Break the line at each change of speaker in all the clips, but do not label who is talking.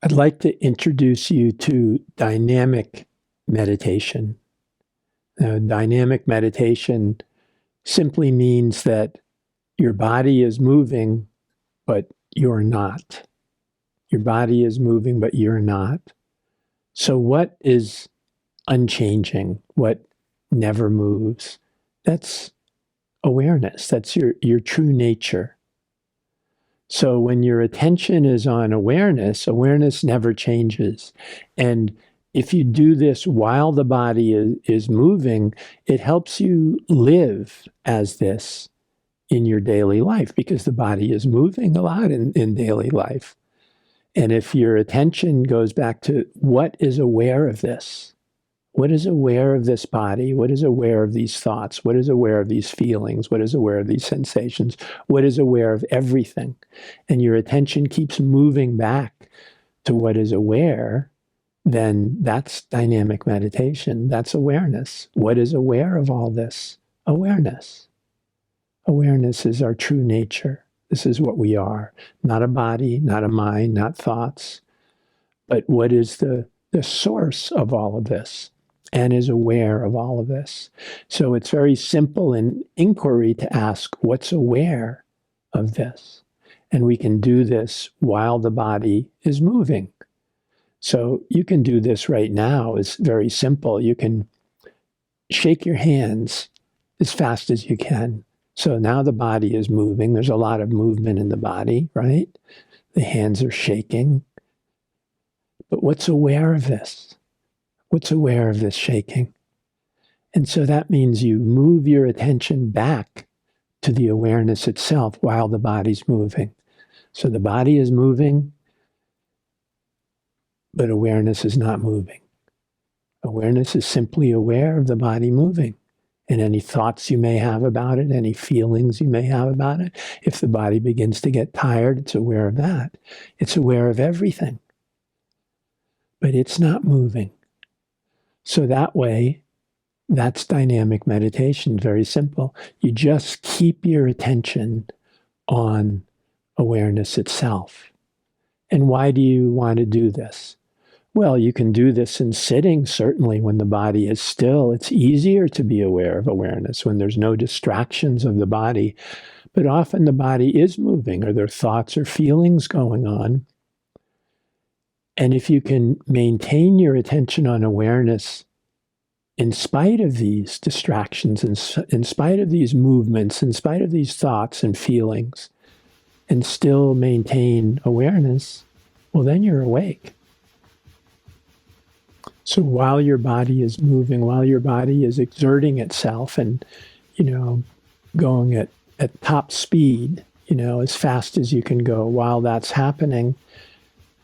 I'd like to introduce you to dynamic meditation. Now, dynamic meditation simply means that your body is moving, but you're not. Your body is moving, but you're not. So, what is unchanging? What never moves? That's awareness. That's your true nature. So when your attention is on awareness, awareness never changes. And if you do this while the body is moving, it helps you live as this in your daily life because the body is moving a lot in daily life. And if your attention goes back to what is aware of this, what is aware of this body? What is aware of these thoughts? What is aware of these feelings? What is aware of these sensations? What is aware of everything? And your attention keeps moving back to what is aware, then that's dynamic meditation. That's awareness. What is aware of all this? Awareness. Awareness is our true nature. This is what we are. Not a body, not a mind, not thoughts. But what is the source of all of this? And is aware of all of this. So it's very simple in inquiry to ask, what's aware of this? And we can do this while the body is moving. So you can do this right now. It's very simple. You can shake your hands as fast as you can. So now the body is moving. There's a lot of movement in the body, right? The hands are shaking. But what's aware of this? What's aware of this shaking? And so that means you move your attention back to the awareness itself while the body's moving. So the body is moving, but awareness is not moving. Awareness is simply aware of the body moving and any thoughts you may have about it, any feelings you may have about it. If the body begins to get tired, it's aware of that. It's aware of everything, but it's not moving. So that way, that's dynamic meditation, very simple. You just keep your attention on awareness itself. And why do you want to do this? Well, you can do this in sitting, certainly when the body is still. It's easier to be aware of awareness when there's no distractions of the body. But often the body is moving, or there are thoughts or feelings going on. And if you can maintain your attention on awareness in spite of these distractions, in spite of these movements, in spite of these thoughts and feelings, and still maintain awareness, well, then you're awake. So while your body is moving, while your body is exerting itself and, going at top speed, as fast as you can go, while that's happening,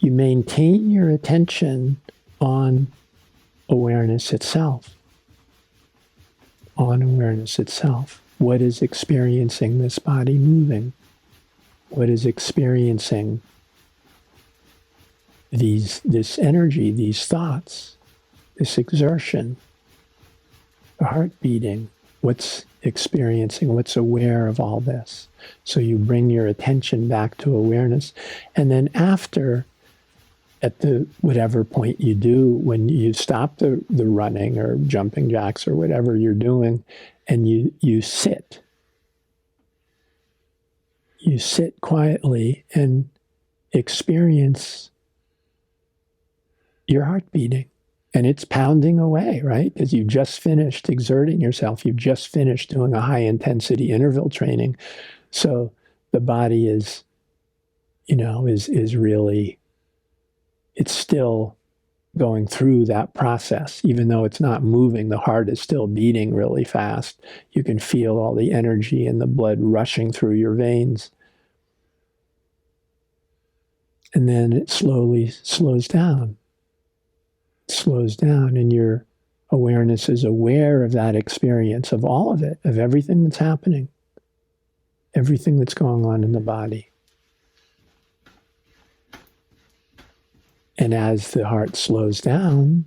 you maintain your attention on awareness itself. On awareness itself. What is experiencing this body moving? What is experiencing this energy, these thoughts, this exertion, the heart beating? What's experiencing? What's aware of all this? So you bring your attention back to awareness. And then after, at the whatever point you do, when you stop the running or jumping jacks or whatever you're doing, and you sit. You sit quietly and experience your heart beating. And it's pounding away, right? Because you've just finished exerting yourself. You've just finished doing a high-intensity interval training. So the body is really, it's still going through that process. Even though it's not moving, the heart is still beating really fast. You can feel all the energy and the blood rushing through your veins. And then it slowly slows down. It slows down, and your awareness is aware of that experience, of all of it, of everything that's happening, everything that's going on in the body. And as the heart slows down,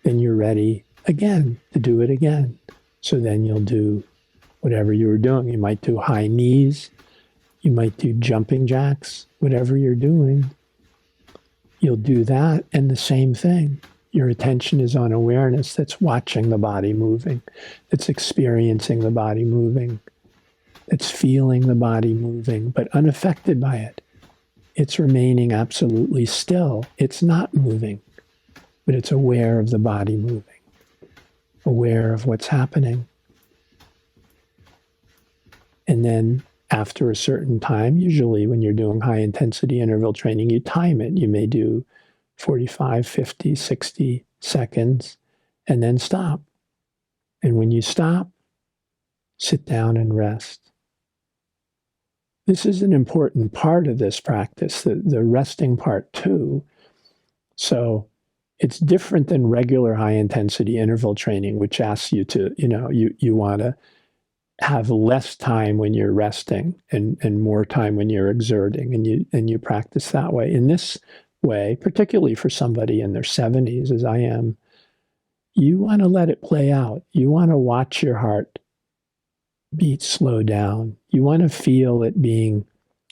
then you're ready again to do it again. So then you'll do whatever you were doing. You might do high knees. You might do jumping jacks, whatever you're doing. you'll do that, and the same thing. Your attention is on awareness that's watching the body moving, that's experiencing the body moving, that's feeling the body moving, but unaffected by it. It's remaining absolutely still. It's not moving, but it's aware of the body moving, aware of what's happening. And then after a certain time, usually when you're doing high intensity interval training, you time it. You may do 45, 50, 60 seconds and then stop. And when you stop, sit down and rest. This is an important part of this practice, the resting part too. So it's different than regular high intensity interval training, which asks you to, you want to have less time when you're resting and more time when you're exerting, and you practice that way. In this way, particularly for somebody in their 70s, as I am, you want to let it play out. You want to watch your heart beat slow down. You want to feel it being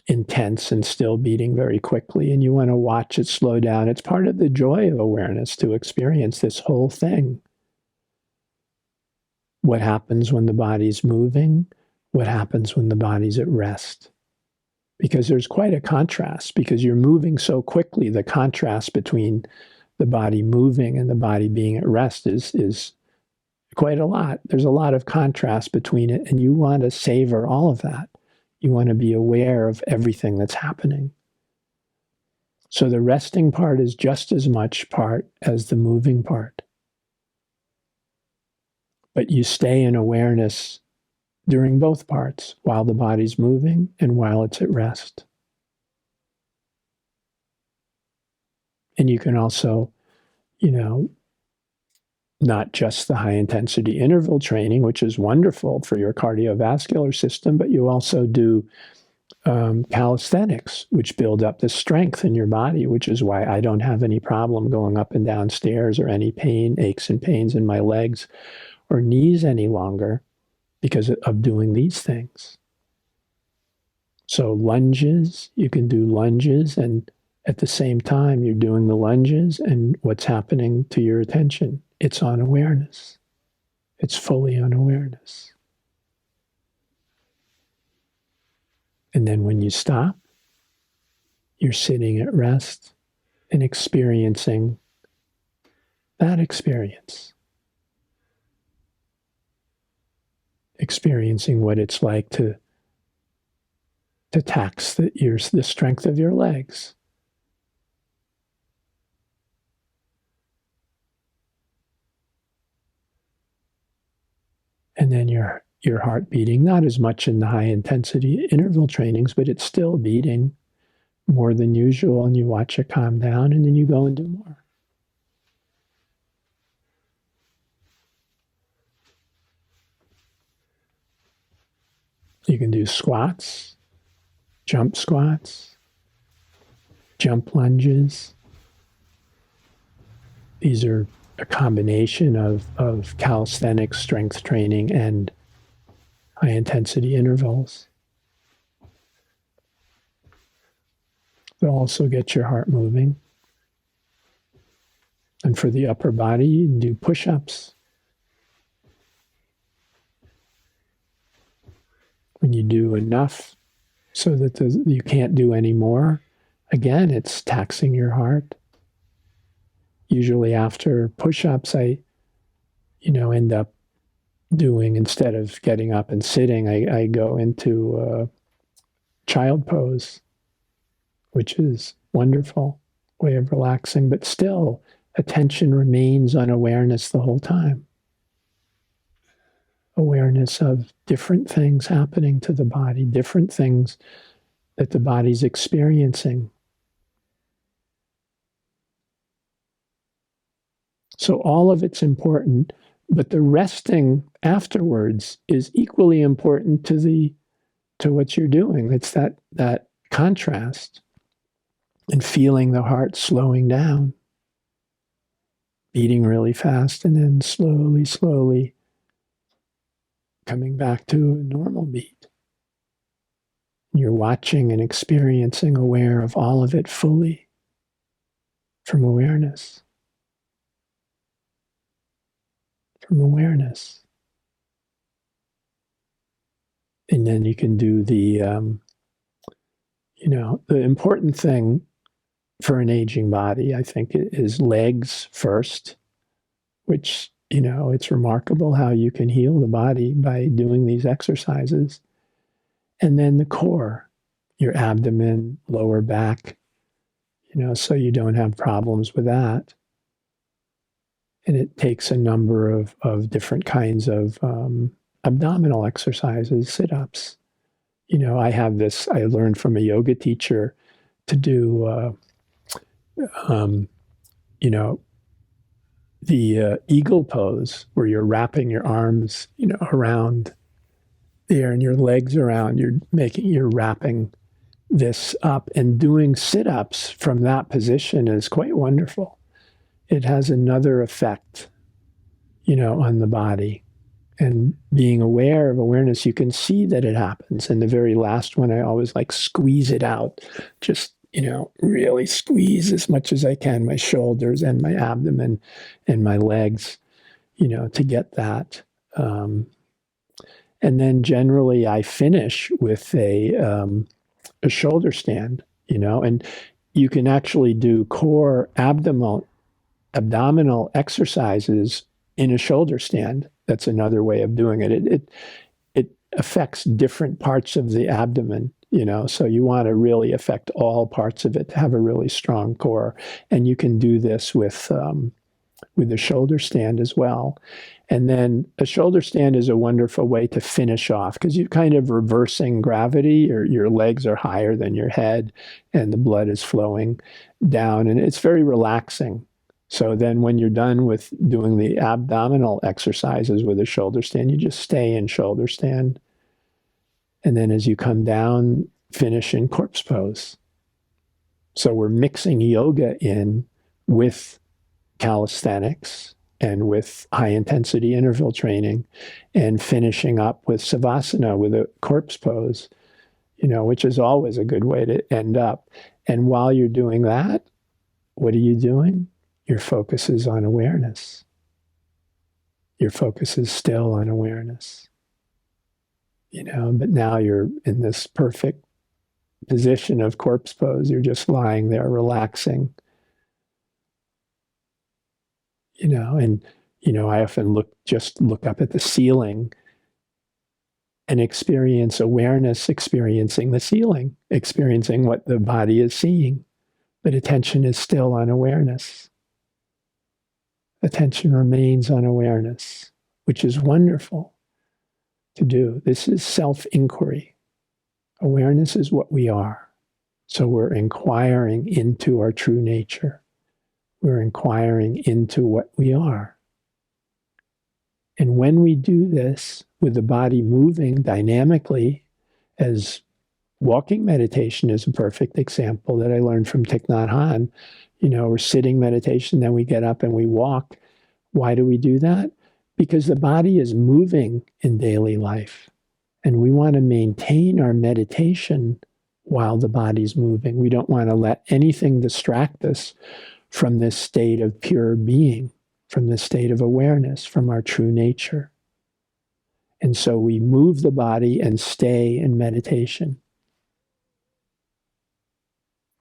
intense and still beating very quickly, and you want to watch it slow down. It's part of the joy of awareness to experience this whole thing. What happens when the body's moving? What happens when the body's at rest? Because there's quite a contrast, because you're moving so quickly. The contrast between the body moving and the body being at rest is quite a lot. There's a lot of contrast between it, and you want to savor all of that. You want to be aware of everything that's happening. So the resting part is just as much part as the moving part. But you stay in awareness during both parts, while the body's moving and while it's at rest. And you can also, not just the high intensity interval training, which is wonderful for your cardiovascular system, but you also do calisthenics, which build up the strength in your body, which is why I don't have any problem going up and down stairs or any pain, aches and pains in my legs or knees any longer because of doing these things. So lunges, you can do lunges, and at the same time you're doing the lunges, and what's happening to your attention? It's on awareness. It's fully on awareness. And then when you stop, you're sitting at rest and experiencing that experience. Experiencing what it's like to tax the strength of your legs. And then your heart beating, not as much in the high intensity interval trainings, but it's still beating more than usual, and you watch it calm down, and then you go and do more. You can do squats, jump squats, jump lunges. These are a combination of calisthenics, strength training, and high intensity intervals. They'll also get your heart moving. And for the upper body, you can do push-ups. When you do enough so that you can't do any more, again, it's taxing your heart. Usually after push-ups, I end up doing, instead of getting up and sitting, I go into child pose, which is wonderful way of relaxing, but still attention remains on awareness the whole time. Awareness of different things happening to the body, different things that the body's experiencing. So all of it's important, but the resting afterwards is equally important to what you're doing. It's that contrast and feeling the heart slowing down, beating really fast, and then slowly, slowly coming back to a normal beat. You're watching and experiencing, aware of all of it fully. from awareness, from awareness. And then you can do the important thing for an aging body, I think, is legs first, which, it's remarkable how you can heal the body by doing these exercises. And then the core, your abdomen, lower back, so you don't have problems with that. And it takes a number of different kinds of abdominal exercises, sit-ups. I have this, I learned from a yoga teacher to do, the eagle pose, where you're wrapping your arms, around there and your legs around, you're wrapping this up, and doing sit-ups from that position is quite wonderful. It has another effect, on the body. And being aware of awareness, you can see that it happens. And the very last one, I always like squeeze it out. Just, really squeeze as much as I can, my shoulders and my abdomen and my legs, to get that. And then generally I finish with a shoulder stand, and you can actually do core abdominal exercises in a shoulder stand. That's another way of doing it. It affects different parts of the abdomen, so you want to really affect all parts of it to have a really strong core. And you can do this with a shoulder stand as well. And then a shoulder stand is a wonderful way to finish off, because you're kind of reversing gravity, or your legs are higher than your head and the blood is flowing down, and it's very relaxing. So then when you're done with doing the abdominal exercises with a shoulder stand, you just stay in shoulder stand. And then as you come down, finish in corpse pose. So we're mixing yoga in with calisthenics and with high intensity interval training, and finishing up with savasana, with a corpse pose, which is always a good way to end up. And while you're doing that, what are you doing? Your focus is on awareness. Your focus is still on awareness. But now you're in this perfect position of corpse pose. You're just lying there, relaxing. I often look up at the ceiling and experience awareness, experiencing the ceiling, experiencing what the body is seeing. But attention is still on awareness. Attention remains on awareness, which is wonderful to do. This is self-inquiry. Awareness is what we are. So we're inquiring into our true nature. We're inquiring into what we are. And when we do this with the body moving dynamically, as walking meditation is a perfect example that I learned from Thich Nhat Hanh, we're sitting meditation, then we get up and we walk. Why do we do that? Because the body is moving in daily life. And we want to maintain our meditation while the body's moving. We don't want to let anything distract us from this state of pure being, from this state of awareness, from our true nature. And so we move the body and stay in meditation.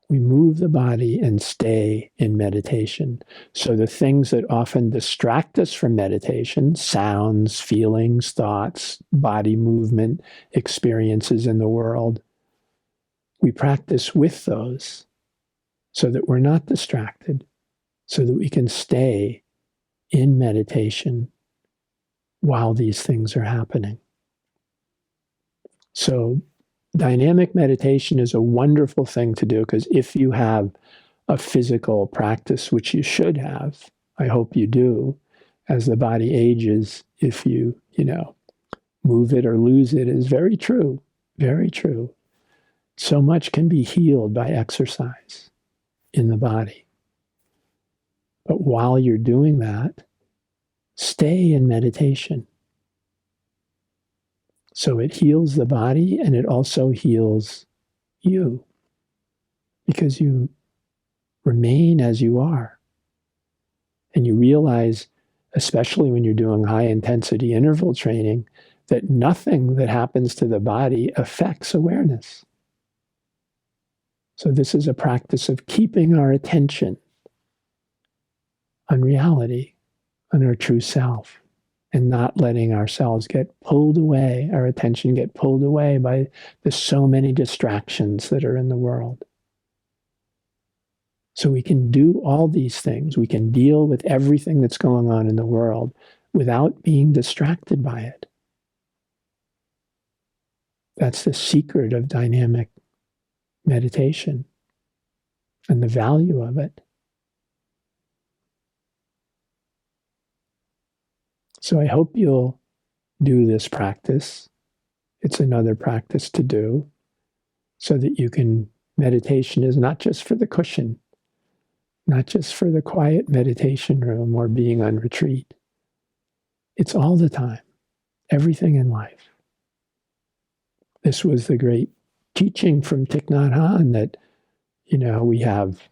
We move the body and stay in meditation. So the things that often distract us from meditation, sounds, feelings, thoughts, body movement, experiences in the world, we practice with those so that we're not distracted, so that we can stay in meditation while these things are happening. So dynamic meditation is a wonderful thing to do, because if you have a physical practice, which you should have, I hope you do, as the body ages, if you move it or lose it, is very true, very true. So much can be healed by exercise in the body. But while you're doing that, stay in meditation. So it heals the body, and it also heals you, because you Remain as you are. And you realize, especially when you're doing high intensity interval training, that nothing that happens to the body affects awareness. So this is a practice of keeping our attention on reality, on our true self, and not letting ourselves get pulled away, our attention get pulled away by the so many distractions that are in the world. So we can do all these things. We can deal with everything that's going on in the world without being distracted by it. That's the secret of dynamic meditation and the value of it. So I hope you'll do this practice. It's another practice to do so that you can, meditation is not just for the cushion, not just for the quiet meditation room or being on retreat. It's all the time, everything in life. This was the great teaching from Thich Nhat Hanh that, we have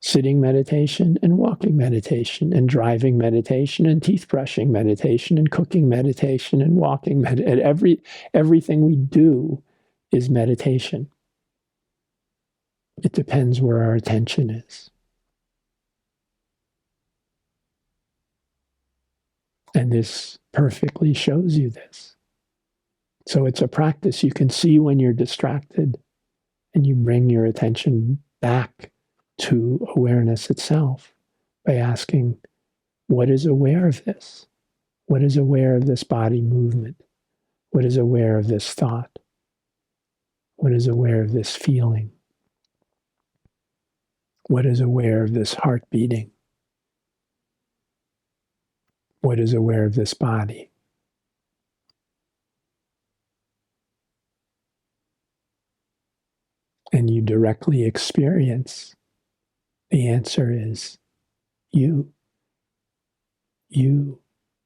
sitting meditation and walking meditation and driving meditation and teeth brushing meditation and cooking meditation and walking everything we do is meditation. It depends where our attention is. And this perfectly shows you this. So it's a practice. You can see when you're distracted and you bring your attention back to awareness itself by asking, what is aware of this? What is aware of this body movement? What is aware of this thought? What is aware of this feeling? What is aware of this heart beating? What is aware of this body? And you directly experience, the answer is you. You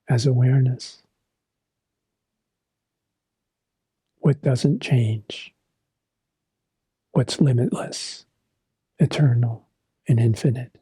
as awareness. What doesn't change? What's limitless, eternal, and infinite?